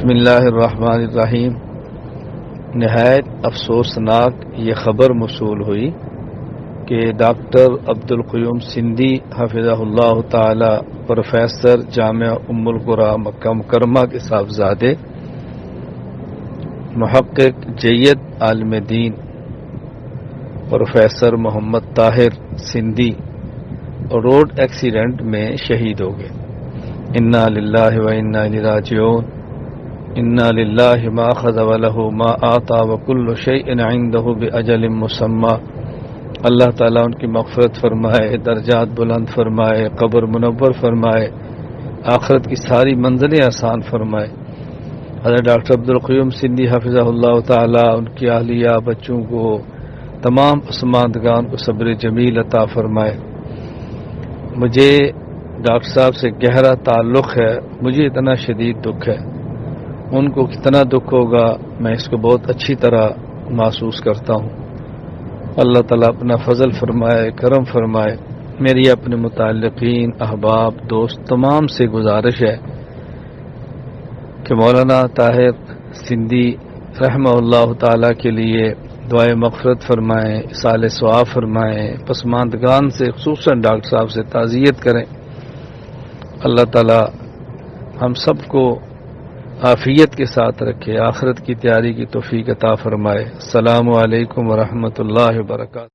بسم اللہ الرحمن الرحیم۔ نہایت افسوسناک یہ خبر موصول ہوئی کہ ڈاکٹر عبدالقیوم سندھی حفظہ اللہ تعالی پروفیسر جامعہ ام القری مکہ مکرمہ کے صاحبزادے محقق جید عالم دین پروفیسر محمد طاہر سندھی روڈ ایکسیڈنٹ میں شہید ہو گئے۔ انا للہ و انا الیہ راجعون۔ انا للہ ما اخذ وله ما اعطى وكل شيء عنده باجل مسمى۔ اللہ تعالیٰ ان کی مغفرت فرمائے، درجات بلند فرمائے، قبر منور فرمائے، آخرت کی ساری منزلیں آسان فرمائے۔ حضرت ڈاکٹر عبدالقیوم سندھی حفظہ اللہ تعالیٰ ان کی اہلیہ، بچوں کو، تمام پسماندگان کو صبر جمیل عطا فرمائے۔ مجھے ڈاکٹر صاحب سے گہرا تعلق ہے، مجھے اتنا شدید دکھ ہے، ان کو کتنا دکھ ہوگا میں اس کو بہت اچھی طرح محسوس کرتا ہوں۔ اللہ تعالیٰ اپنا فضل فرمائے، کرم فرمائے۔ میری اپنے متعلقین، احباب، دوست تمام سے گزارش ہے کہ مولانا طاہر سندھی رحمہ اللہ تعالیٰ کے لیے دعائے مغفرت فرمائیں، اصالِ ثواب فرمائیں، پسماندگان سے خصوصاً ڈاکٹر صاحب سے تعزیت کریں۔ اللہ تعالیٰ ہم سب کو عافیت کے ساتھ رکھے، آخرت کی تیاری کی توفیق عطا فرمائے۔ السلام علیکم ورحمۃ اللہ وبرکاتہ۔